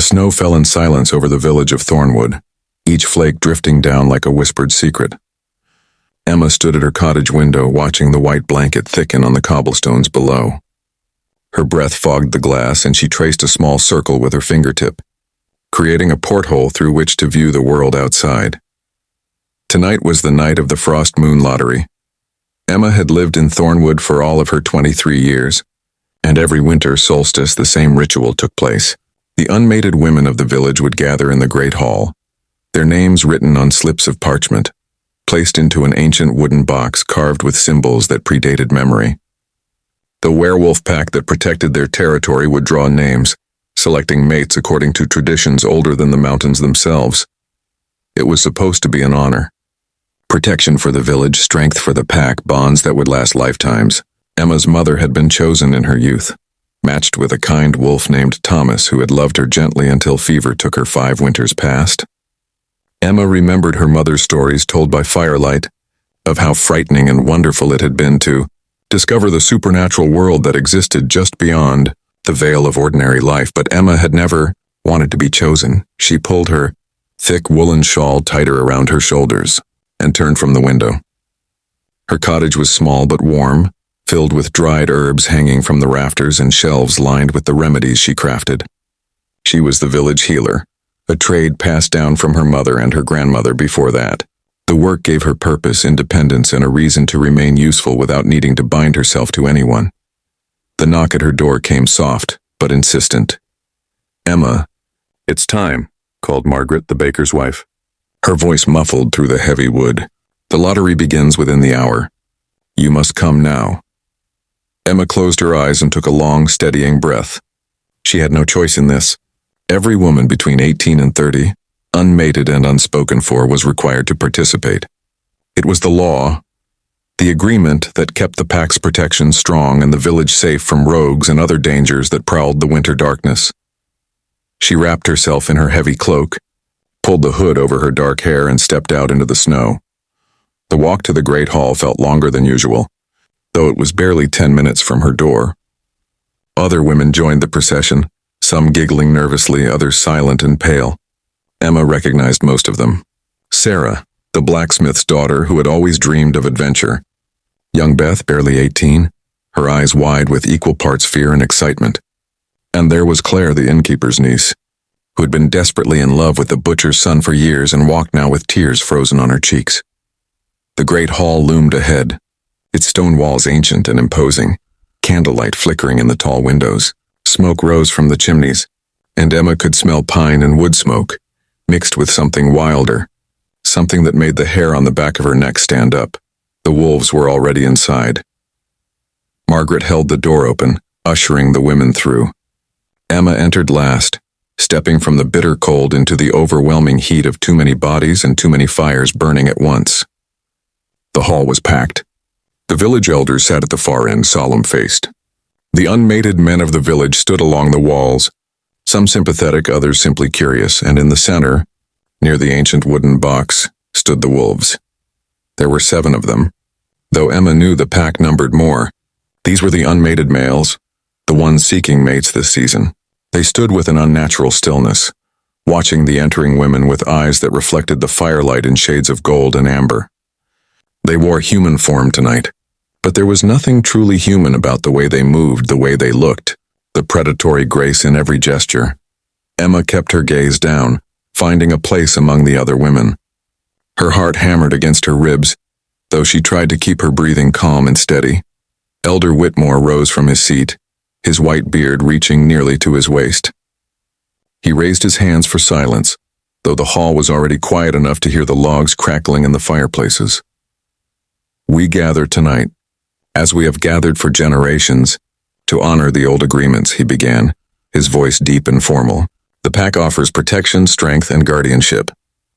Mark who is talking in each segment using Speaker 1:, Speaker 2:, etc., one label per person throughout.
Speaker 1: snow fell in silence over the village of Thornwood, each flake drifting down like a whispered secret. Emma stood at her cottage window watching the white blanket thicken on the cobblestones below. Her breath fogged the glass and she traced a small circle with her fingertip, creating a porthole through which to view the world outside. Tonight was the night of the Frost Moon Lottery. Emma had lived in Thornwood for all of her 23 years, and every winter solstice the same ritual took place. The unmated women of the village would gather in the great hall, their names written on slips of parchment, placed into an ancient wooden box carved with symbols that predated memory. The werewolf pack that protected their territory would draw names, selecting mates according to traditions older than the mountains themselves. It was supposed to be an honor. Protection for the village, strength for the pack, bonds that would last lifetimes. Emma's mother had been chosen in her youth, matched with a kind wolf named Thomas who had loved her gently until fever took her 5 winters past. Emma remembered her mother's stories told by firelight, of how frightening and wonderful it had been to discover the supernatural world that existed just beyond the veil of ordinary life. But Emma had never wanted to be chosen. She pulled her thick woolen shawl tighter around her shoulders and turned from the window. Her cottage was small but warm, filled with dried herbs hanging from the rafters and shelves lined with the remedies she crafted. She was the village healer, a trade passed down from her mother and her grandmother before that. The work gave her purpose, independence, and a reason to remain useful without needing to bind herself to anyone. The knock at her door came soft, but insistent. "Emma, it's time," called Margaret, the baker's wife, her voice muffled through the heavy wood. "The lottery begins within the hour. You must come now." Emma closed her eyes and took a long, steadying breath. She had no choice in this. Every woman between 18 and 30, unmated and unspoken for, was required to participate. It was the law, the agreement that kept the pack's protection strong and the village safe from rogues and other dangers that prowled the winter darkness. She wrapped herself in her heavy cloak, pulled the hood over her dark hair, and stepped out into the snow. The walk to the great hall felt longer than usual, though it was barely 10 minutes from her door. Other women joined the procession, some giggling nervously, others silent and pale. Emma recognized most of them. Sarah, the blacksmith's daughter who had always dreamed of adventure. Young Beth, barely 18, her eyes wide with equal parts fear and excitement. And there was Claire, the innkeeper's niece, who had been desperately in love with the butcher's son for years and walked now with tears frozen on her cheeks. The great hall loomed ahead, its stone walls ancient and imposing, candlelight flickering in the tall windows. Smoke rose from the chimneys, and Emma could smell pine and wood smoke, mixed with something wilder, something that made the hair on the back of her neck stand up. The wolves were already inside. Margaret held the door open, ushering the women through. Emma entered last, stepping from the bitter cold into the overwhelming heat of too many bodies and too many fires burning at once. The hall was packed. The village elders sat at the far end, solemn-faced. The unmated men of the village stood along the walls, some sympathetic, others simply curious, and in the center, near the ancient wooden box, stood the wolves. There were 7 of them, though Emma knew the pack numbered more. These were the unmated males, the ones seeking mates this season. They stood with an unnatural stillness, watching the entering women with eyes that reflected the firelight in shades of gold and amber. They wore human form tonight, but there was nothing truly human about the way they moved, the way they looked, the predatory grace in every gesture. Emma kept her gaze down, finding a place among the other women. Her heart hammered against her ribs, though she tried to keep her breathing calm and steady. Elder Whitmore rose from his seat, his white beard reaching nearly to his waist. He raised his hands for silence, though the hall was already quiet enough to hear the logs crackling in the fireplaces. "We gather tonight, as we have gathered for generations, to honor the old agreements," he began, his voice deep and formal. "The pack offers protection, strength, and guardianship.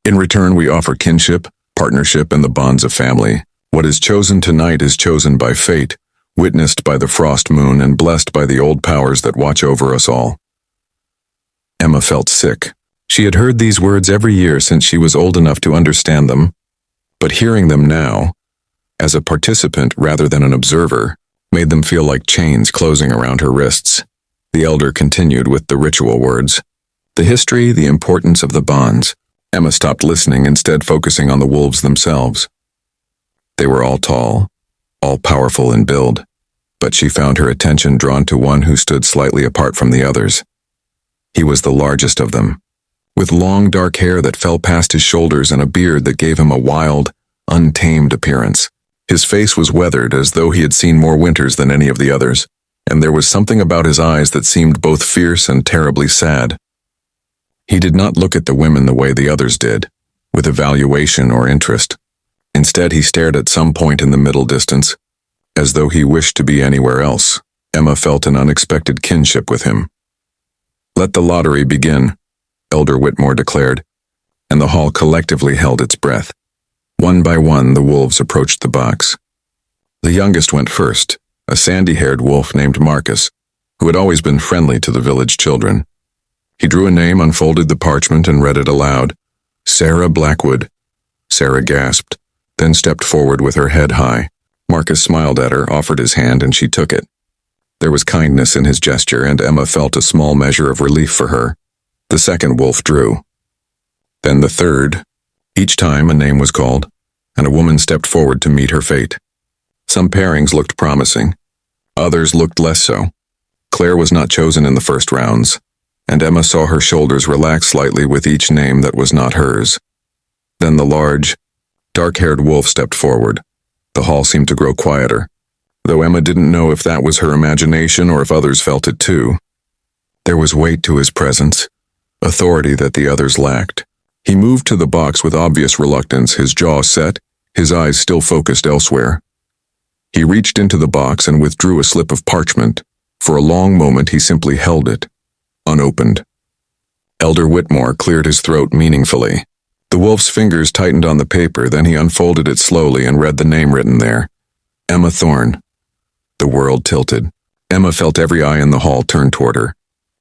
Speaker 1: In return, we offer kinship, partnership, and the bonds of family. What is chosen tonight is chosen by fate, witnessed by the frost moon, and blessed by the old powers that watch over us all." Emma felt sick. She had heard these words every year since she was old enough to understand them, but hearing them now, as a participant rather than an observer, made them feel like chains closing around her wrists. The elder continued with the ritual words. The history, the importance of the bonds. Emma stopped listening, instead focusing on the wolves themselves. They were all tall, all powerful in build, but she found her attention drawn to one who stood slightly apart from the others. He was the largest of them, with long dark hair that fell past his shoulders and a beard that gave him a wild, untamed appearance. His face was weathered, as though he had seen more winters than any of the others, and there was something about his eyes that seemed both fierce and terribly sad. He did not look at the women the way the others did, with evaluation or interest. Instead, he stared at some point in the middle distance, as though he wished to be anywhere else. Emma felt an unexpected kinship with him. "Let the lottery begin," Elder Whitmore declared, and the hall collectively held its breath. One by one, the wolves approached the box. The youngest went first, a sandy-haired wolf named Marcus, who had always been friendly to the village children. He drew a name, unfolded the parchment, and read it aloud. "Sarah Blackwood." Sarah gasped, then stepped forward with her head high. Marcus smiled at her, offered his hand, and she took it. There was kindness in his gesture, and Emma felt a small measure of relief for her. The second wolf drew. Then the third. Each time a name was called, and a woman stepped forward to meet her fate. Some pairings looked promising. Others looked less so. Claire was not chosen in the first rounds, and Emma saw her shoulders relax slightly with each name that was not hers. Then the large, dark-haired wolf stepped forward. The hall seemed to grow quieter, though Emma didn't know if that was her imagination or if others felt it too. There was weight to his presence, authority that the others lacked. He moved to the box with obvious reluctance, his jaw set, his eyes still focused elsewhere. He reached into the box and withdrew a slip of parchment. For a long moment he simply held it, unopened. Elder Whitmore cleared his throat meaningfully. The wolf's fingers tightened on the paper, then he unfolded it slowly and read the name written there. Emma Thorne. The world tilted. Emma felt every eye in the hall turn toward her.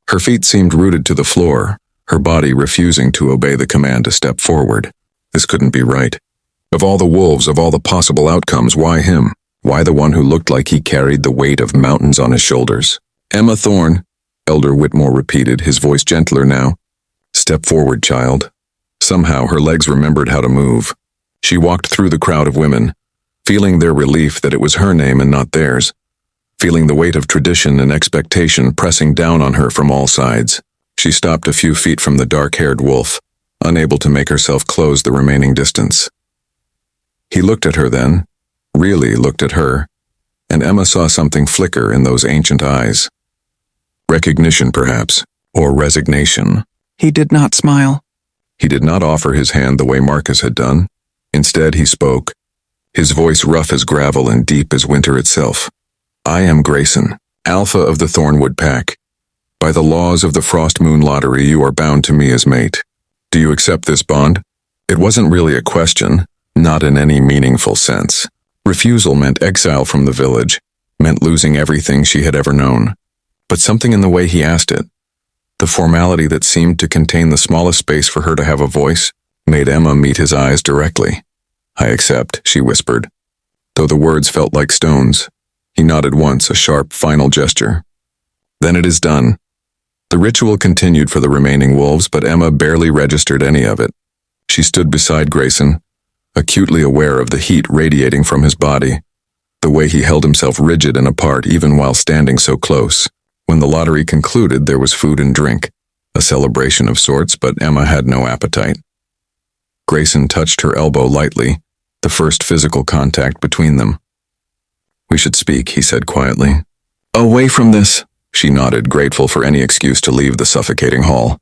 Speaker 1: Her feet seemed rooted to the floor, her body refusing to obey the command to step forward. This couldn't be right. Of all the wolves, of all the possible outcomes, why him? Why the one who looked like he carried the weight of mountains on his shoulders? "Emma Thorne," Elder Whitmore repeated, his voice gentler now. "Step forward, child." Somehow her legs remembered how to move. She walked through the crowd of women, feeling their relief that it was her name and not theirs, feeling the weight of tradition and expectation pressing down on her from all sides. She stopped a few feet from the dark-haired wolf, unable to make herself close the remaining distance. He looked at her then, really looked at her, and Emma saw something flicker in those ancient eyes. Recognition, perhaps, or resignation.
Speaker 2: He did not smile.
Speaker 1: He did not offer his hand the way Marcus had done. Instead, he spoke, his voice rough as gravel and deep as winter itself. "I am Grayson, Alpha of the Thornwood Pack. By the laws of the Frost Moon Lottery, you are bound to me as mate. Do you accept this bond?" It wasn't really a question, not in any meaningful sense. Refusal meant exile from the village, meant losing everything she had ever known. But something in the way he asked it, the formality that seemed to contain the smallest space for her to have a voice, made Emma meet his eyes directly. "I accept," she whispered, though the words felt like stones. He nodded once, a sharp, final gesture. "Then it is done." The ritual continued for the remaining wolves, but Emma barely registered any of it. She stood beside Grayson, acutely aware of the heat radiating from his body, the way he held himself rigid and apart even while standing so close. When the lottery concluded, there was food and drink, a celebration of sorts, but Emma had no appetite. Grayson touched her elbow lightly, the first physical contact between them. "We should speak," he said quietly. "Away from this," she nodded, grateful for any excuse to leave the suffocating hall.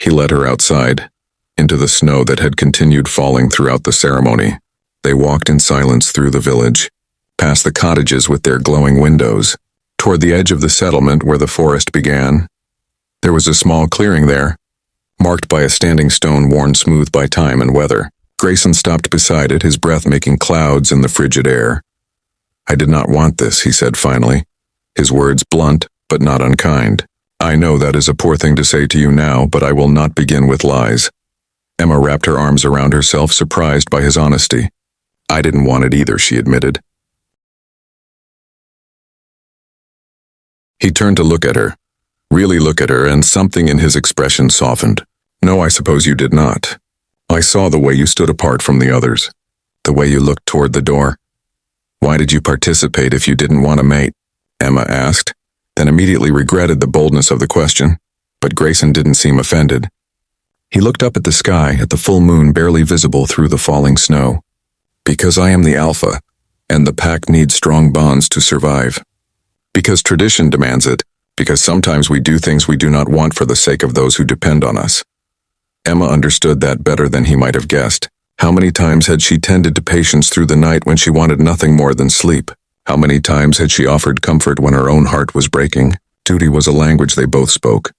Speaker 1: He led her outside, into the snow that had continued falling throughout the ceremony. They walked in silence through the village, past the cottages with their glowing windows, toward the edge of the settlement where the forest began. There was a small clearing there, marked by a standing stone worn smooth by time and weather. Grayson stopped beside it, his breath making clouds in the frigid air. "I did not want this," he said finally, his words blunt but not unkind. "I know that is a poor thing to say to you now, but I will not begin with lies." Emma wrapped her arms around herself, surprised by his honesty. "I didn't want it either," she admitted. He turned to look at her, really look at her, and something in his expression softened. No, I suppose you did not. I saw the way you stood apart from the others, the way you looked toward the door. Why did you participate if you didn't want a mate? Emma asked, then immediately regretted the boldness of the question, but Grayson didn't seem offended. He looked up at the sky, at the full moon barely visible through the falling snow. Because I am the alpha, and the pack needs strong bonds to survive. Because tradition demands it, because sometimes we do things we do not want for the sake of those who depend on us. Emma understood that better than he might have guessed. How many times had she tended to patience through the night when she wanted nothing more than sleep? How many times had she offered comfort when her own heart was breaking? Duty was a language they both spoke.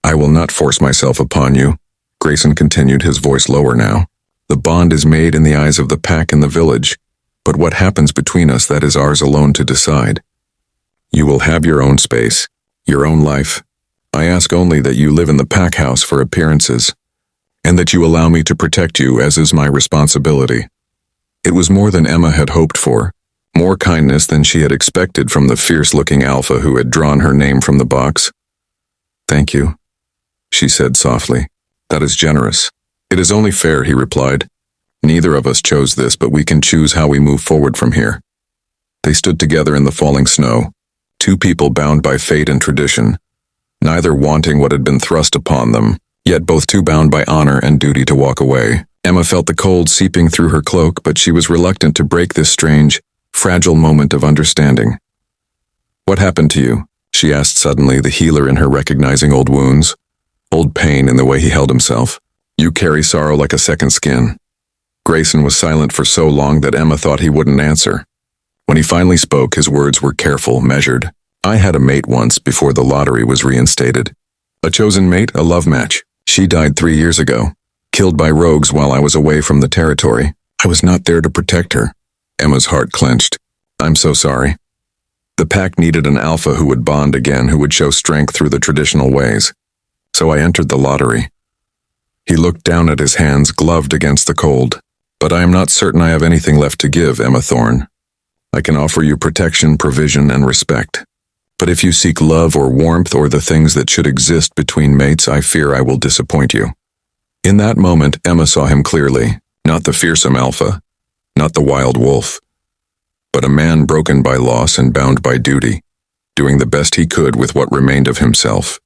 Speaker 1: I will not force myself upon you, Grayson continued, his voice lower now. The bond is made in the eyes of the pack in the village, but what happens between us, that is ours alone to decide. You will have your own space, your own life. I ask only that you live in the pack house for appearances, and that you allow me to protect you, as is my responsibility. It was more than Emma had hoped for, more kindness than she had expected from the fierce-looking alpha who had drawn her name from the box. Thank you, she said softly. That is generous. It is only fair, he replied. Neither of us chose this, but we can choose how we move forward from here. They stood together in the falling snow, two people bound by fate and tradition, neither wanting what had been thrust upon them, yet both too bound by honor and duty to walk away. Emma felt the cold seeping through her cloak, but she was reluctant to break this strange, fragile moment of understanding. What happened to you? She asked suddenly, the healer in her recognizing old wounds, old pain in the way he held himself. You carry sorrow like a second skin. Grayson was silent for so long that Emma thought he wouldn't answer. When he finally spoke, his words were careful, measured. I had a mate once before the lottery was reinstated. A chosen mate, a love match. She died 3 years ago, killed by rogues while I was away from the territory. I was not there to protect her. Emma's heart clenched. I'm so sorry. The pack needed an alpha who would bond again, who would show strength through the traditional ways. So I entered the lottery. He looked down at his hands, gloved against the cold. But I am not certain I have anything left to give, Emma Thorne. I can offer you protection, provision, and respect. But if you seek love or warmth or the things that should exist between mates, I fear I will disappoint you. In that moment, Emma saw him clearly, not the fearsome alpha, not the wild wolf, but a man broken by loss and bound by duty, doing the best he could with what remained of himself.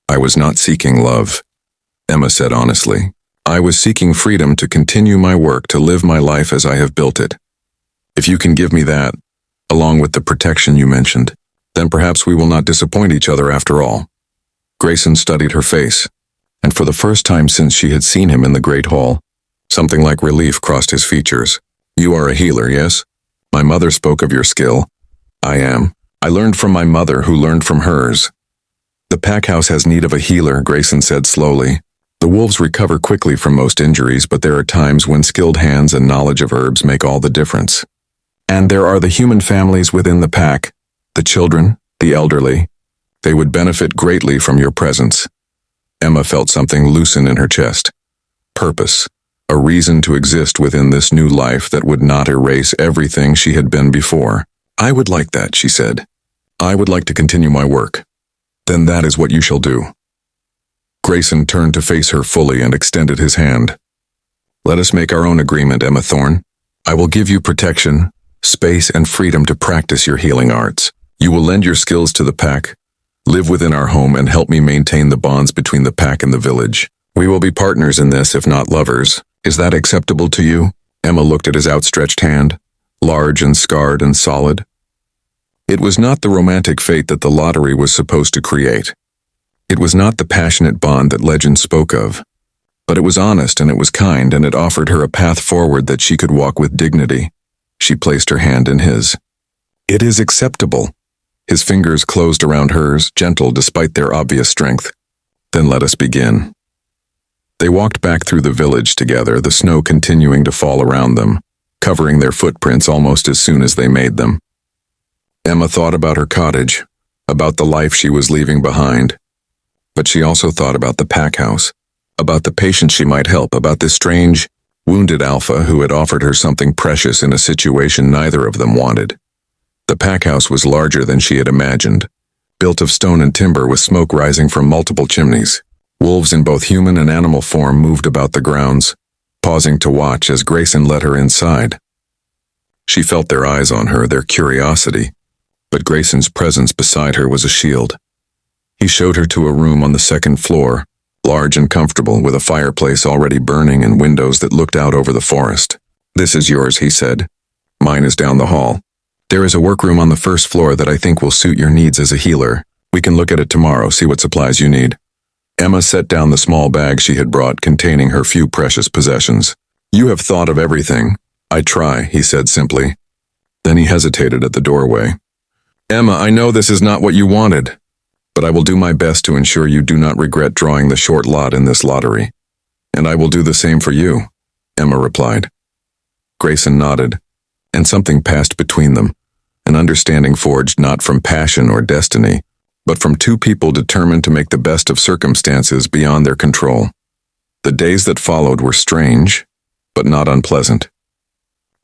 Speaker 1: I was not seeking love, Emma said honestly. I was seeking freedom to continue my work, to live my life as I have built it. If you can give me that, along with the protection you mentioned, then perhaps we will not disappoint each other after all. Grayson studied her face, and for the first time since she had seen him in the great hall, something like relief crossed his features. You are a healer, yes? My mother spoke of your skill. I am. I learned from my mother, who learned from hers. The pack house has need of a healer, Grayson said slowly. The wolves recover quickly from most injuries, but there are times when skilled hands and knowledge of herbs make all the difference. And there are the human families within the pack, the children, the elderly. They would benefit greatly from your presence. Emma felt something loosen in her chest. Purpose, a reason to exist within this new life that would not erase everything she had been before. I would like that, she said. I would like to continue my work. Then that is what you shall do. Grayson turned to face her fully and extended his hand. Let us make our own agreement, Emma Thorne. I will give you protection, space, and freedom to practice your healing arts. You will lend your skills to the pack, live within our home, and help me maintain the bonds between the pack and the village. We will be partners in this, if not lovers. Is that acceptable to you? Emma looked at his outstretched hand, large and scarred and solid. It was not the romantic fate that the lottery was supposed to create. It was not the passionate bond that legend spoke of. But it was honest and it was kind, and it offered her a path forward that she could walk with dignity. She placed her hand in his. It is acceptable. His fingers closed around hers, gentle despite their obvious strength. Then let us begin. They walked back through the village together, the snow continuing to fall around them, covering their footprints almost as soon as they made them. Emma thought about her cottage, about the life she was leaving behind. But she also thought about the pack house, about the patients she might help, about this strange, wounded alpha who had offered her something precious in a situation neither of them wanted. The pack house was larger than she had imagined, built of stone and timber with smoke rising from multiple chimneys. Wolves in both human and animal form moved about the grounds, pausing to watch as Grayson led her inside. She felt their eyes on her, their curiosity, but Grayson's presence beside her was a shield. He showed her to a room on the second floor, large and comfortable, with a fireplace already burning and windows that looked out over the forest. "This is yours," he said. "Mine is down the hall. There is a workroom on the first floor that I think will suit your needs as a healer. We can look at it tomorrow, see what supplies you need." Emma set down the small bag she had brought containing her few precious possessions. "You have thought of everything." "I try," he said simply. Then he hesitated at the doorway. "Emma, I know this is not what you wanted, but I will do my best to ensure you do not regret drawing the short lot in this lottery. And I will do the same for you," Emma replied. Grayson nodded, and something passed between them, an understanding forged not from passion or destiny, but from two people determined to make the best of circumstances beyond their control. The days that followed were strange, but not unpleasant.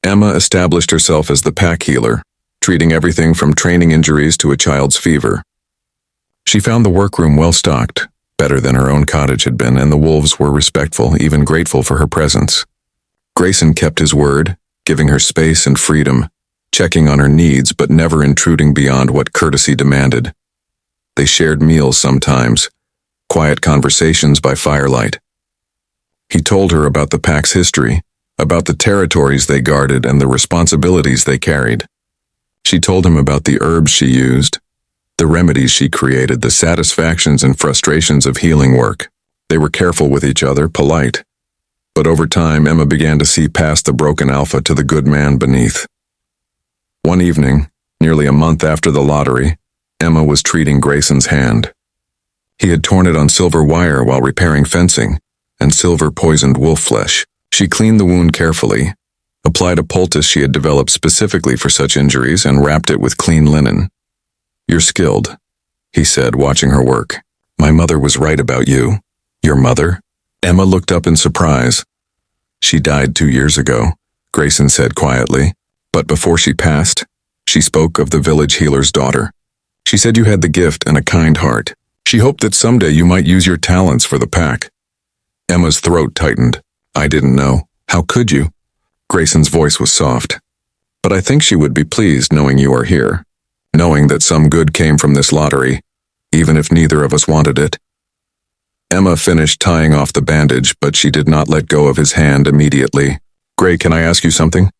Speaker 1: Emma established herself as the pack healer, treating everything from training injuries to a child's fever. She found the workroom well-stocked, better than her own cottage had been, and the wolves were respectful, even grateful for her presence. Grayson kept his word, giving her space and freedom, checking on her needs but never intruding beyond what courtesy demanded. They shared meals sometimes, quiet conversations by firelight. He told her about the pack's history, about the territories they guarded and the responsibilities they carried. She told him about the herbs she used, the remedies she created, the satisfactions and frustrations of healing work. They were careful with each other, polite. But over time, Emma began to see past the broken alpha to the good man beneath. One evening, nearly a month after the lottery, Emma was treating Grayson's hand. He had torn it on silver wire while repairing fencing, and silver poisoned wolf flesh. She cleaned the wound carefully, applied a poultice she had developed specifically for such injuries, and wrapped it with clean linen. "You're skilled," he said, watching her work. "My mother was right about you." "Your mother?" Emma looked up in surprise. "She died 2 years ago," Grayson said quietly. "But before she passed, she spoke of the village healer's daughter. She said you had the gift and a kind heart. She hoped that someday you might use your talents for the pack." Emma's throat tightened. "I didn't know. How could you?" Grayson's voice was soft. "But I think she would be pleased knowing you are here, knowing that some good came from this lottery, even if neither of us wanted it." Emma finished tying off the bandage, but she did not let go of his hand immediately. "Gray, can I ask you something?"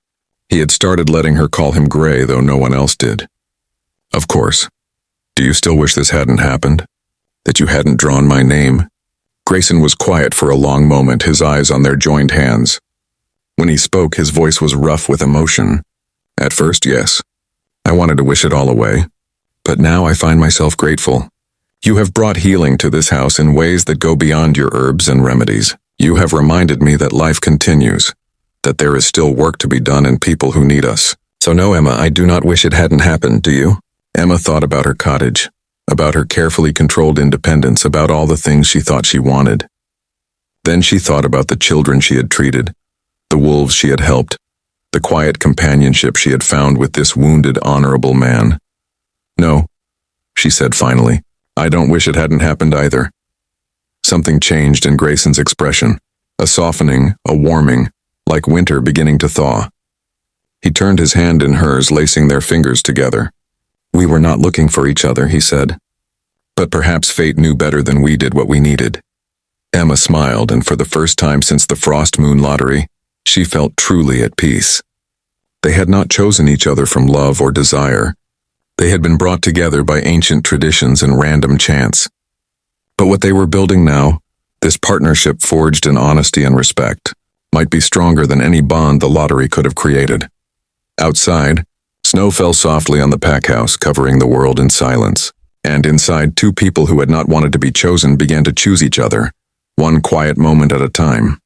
Speaker 1: He had started letting her call him Gray, though no one else did. "Of course. Do you still wish this hadn't happened? That you hadn't drawn my name?" Grayson was quiet for a long moment, his eyes on their joined hands. When he spoke, his voice was rough with emotion. "At first, yes. I wanted to wish it all away. But now I find myself grateful. You have brought healing to this house in ways that go beyond your herbs and remedies. You have reminded me that life continues, that there is still work to be done and people who need us. So no, Emma, I do not wish it hadn't happened, do you?" Emma thought about her cottage, about her carefully controlled independence, about all the things she thought she wanted. Then she thought about the children she had treated, the wolves she had helped, the quiet companionship she had found with this wounded, honorable man. "No," she said finally, "I don't wish it hadn't happened either." Something changed in Grayson's expression, a softening, a warming, like winter beginning to thaw. He turned his hand in hers, lacing their fingers together. "We were not looking for each other," he said. "But perhaps fate knew better than we did what we needed." Emma smiled, and for the first time since the Frost Moon lottery, she felt truly at peace. They had not chosen each other from love or desire. They had been brought together by ancient traditions and random chance. But what they were building now, this partnership forged in honesty and respect, might be stronger than any bond the lottery could have created. Outside, snow fell softly on the pack house, covering the world in silence. And inside, two people who had not wanted to be chosen began to choose each other, one quiet moment at a time.